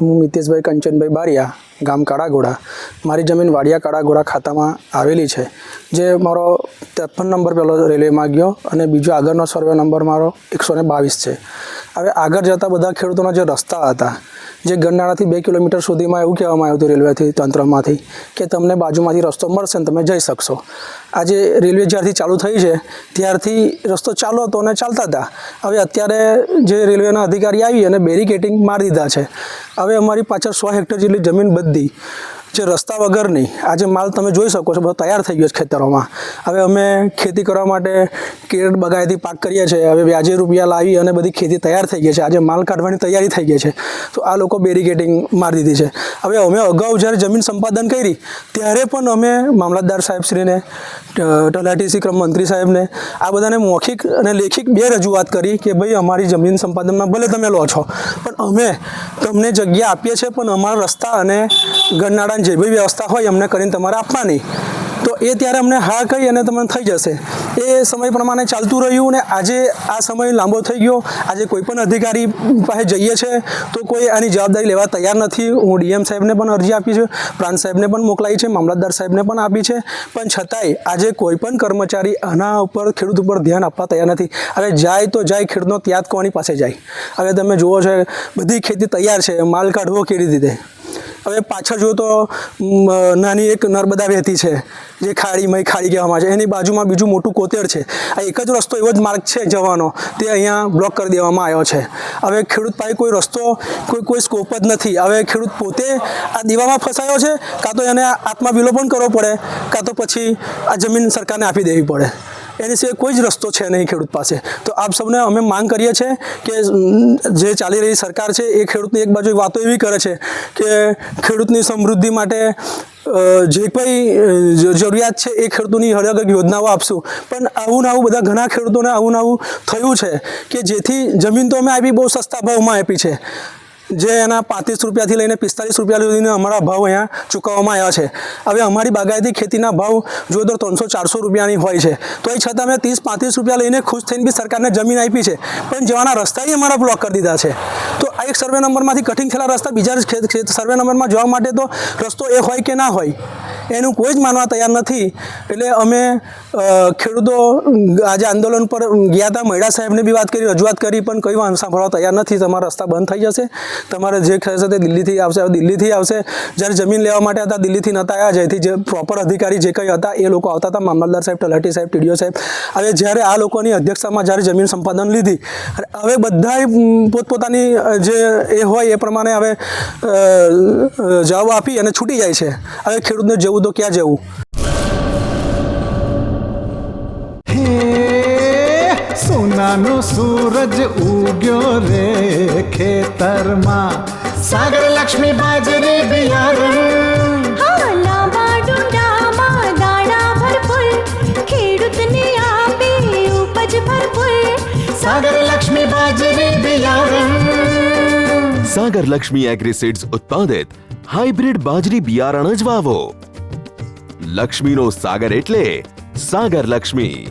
હું મિતેશભાઈ કંચનભાઈ બારિયા, ગામ કાળાઘોડા. મારી જમીન વાડિયા કાળાઘોડા ખાતામાં આવેલી છે, જે મારો 53 નંબર પહેલો રેલવેમાં ગયો અને બીજો આગળનો સર્વે નંબર મારો 122 છે. હવે આગળ જતા બધા ખેડૂતોના જે રસ્તા હતા, જે ગરનાળાથી 2 કિલોમીટર સુધીમાં એવું કહેવામાં આવ્યું હતું રેલવેથી તંત્રમાંથી કે તમને બાજુમાંથી રસ્તો મળશે ને તમે જઈ શકશો. આજે રેલવે જ્યારથી ચાલુ થઈ છે ત્યારથી રસ્તો ચાલુ હતો અને ચાલતા હતા. હવે અત્યારે જે રેલવેના અધિકારી આવી અને બેરિકેટિંગ મારી દીધા છે. હવે અમારી પાછળ 100 હેક્ટર જેટલી જમીન બધી જે રસ્તા વગરની, આજે માલ તમે જોઈ શકો છો બધો તૈયાર થઈ ગયો છે ખેતરોમાં. હવે અમે ખેતી કરવા માટે કેળ બગાયતી પાક કરીએ છીએ. હવે વ્યાજે રૂપિયા લાવી અને બધી ખેતી તૈયાર થઈ ગઈ છે. આજે માલ કાઢવાની તૈયારી થઈ ગઈ છે. તો આ લોકો બેરિકેટિંગ મારી દીધી છે. હવે અમે અગાઉ જ્યારે જમીન સંપાદન કરી ત્યારે પણ અમે મામલતદાર સાહેબશ્રીને, તલાટી ક્રમ મંત્રી સાહેબને, આ બધાને મૌખિક અને લેખિત 2 રજૂઆત કરી કે ભાઈ અમારી જમીન સંપાદનમાં ભલે તમે લો છો પણ અમે તમને જગ્યા આપીએ છીએ, પણ અમારા રસ્તા અને ગરનાળા જે બી વ્યવસ્થા હોય અમને કરીને તમારે આપવાની. તો એ ત્યારે અમને હા કહી અને તમને થઈ જશે. એ સમય પ્રમાણે ચાલતું રહ્યું ને આજે આ સમય લાંબો થઈ ગયો. આજે કોઈ પણ અધિકારી પાસે જઈએ છે તો કોઈ આની જવાબદારી લેવા તૈયાર નથી. હું ડીએમ સાહેબને પણ અરજી આપી છે, પ્રાંત સાહેબને પણ મોકલાઈ છે, મામલતદાર સાહેબને પણ આપી છે, પણ છતાંય આજે કોઈ પણ કર્મચારી આના ઉપર, ખેડૂત ઉપર ધ્યાન આપવા તૈયાર નથી. હવે જાય તો જાય, ખેડૂતનો ત્યાગ કોની પાસે જાય? હવે તમે જુઓ છો બધી ખેતી તૈયાર છે, માલ કાઢવો કેવી રીતે? હવે પાછળ જો તો નાની એક નર્મદા વહેતી છે, જે ખાડી કહેવામાં આવે છે, એની બાજુમાં બીજું મોટું કોતેર છે. આ એક જ રસ્તો, એવો જ માર્ગ છે જવાનો, તે અહીંયા બ્લોક કરી દેવામાં આવ્યો છે. હવે ખેડૂત પાસે કોઈ રસ્તો, કોઈ સ્કોપ જ નથી. હવે ખેડૂત પોતે આ દીવામાં ફસાયો છે, કાં તો એને આત્મવિલો પણ કરવો પડે, કાં તો પછી આ જમીન સરકારને આપી દેવી પડે. એની સિવાય કોઈ જ રસ્તો છે નહીં ખેડૂત પાસે. તો આપ સૌને અમે માંગ કરીએ છીએ કે જે ચાલી રહી સરકાર છે એ ખેડૂતની એક બાજુ વાતો એવી કરે છે કે ખેડૂતની સમૃદ્ધિ માટે જે કંઈ જરૂરિયાત છે એ ખેડૂતોની અલગ અલગ યોજનાઓ આપશું, પણ આવું ને આવું બધા ઘણા ખેડૂતોને આવું ને આવું થયું છે કે જેથી જમીન તો અમે આપી બહુ સસ્તા ભાવમાં આપી છે, જે એના 35 રૂપિયાથી લઈને 45 રૂપિયા સુધીનો અમારા ભાવ અહીંયા ચૂકવવામાં આવ્યા છે. હવે અમારી બાગાયતી ખેતીના ભાવ જો તો 300-400 રૂપિયાની હોય છે, તો એ છતાં અમે 30-35 રૂપિયા લઈને ખુશ થઈને બી સરકારને જમીન આપી છે, પણ જવાના રસ્તા અમારા બ્લોક કરી દીધા છે. તો આ એક સર્વે નંબરમાંથી કટિંગ થયેલા રસ્તા બીજા સર્વે નંબરમાં જવા માટે તો રસ્તો એ હોય કે ના હોય એનું કોઈ જ માનવા તૈયાર નથી. એટલે અમે ખેડૂતો આજે આંદોલન પર ગયા હતા, મહિડા સાહેબને બી વાત કરી, રજૂઆત કરી, પણ કોઈ સાંભળવા તૈયાર નથી. તમારા રસ્તા બંધ થઈ જશે, તમારે જે થશે તે દિલ્હીથી આવશે. દિલ્હીથી આવશે, જ્યારે જમીન લેવા માટે હતા દિલ્હીથી નહોતા આવ્યા, જેથી જે પ્રોપર અધિકારી જે કંઈ હતા એ લોકો આવતા હતા, મામલતદાર સાહેબ, તલાટી સાહેબ, ટીડીઓ સાહેબ. હવે જ્યારે આ લોકોની અધ્યક્ષતામાં જ્યારે જમીન સંપાદન લીધી, હવે બધાએ પોતપોતાની જે એ હોય એ પ્રમાણે હવે જવાબ આપી અને છૂટી જાય છે. હવે ખેડૂતને જવું તો ક્યાં જવું? સોનાનો સૂરજ ઉગ્યો રે ખેતરમાં, સાગર લક્ષ્મી બાજરી બિયારણ, લાંબા ડુંડામાં દાણા ભરપૂર, ખેડૂતને આપે ઉપજ ભરપૂર. સાગર લક્ષ્મી બાજરી બિયારણ. સાગર લક્ષ્મી એગ્રીસીડ્સ ઉત્પાદિત હાઇબ્રિડ બાજરી બિયારણ જ વાવો. લક્ષ્મીનો સાગર એટલે સાગર લક્ષ્મી.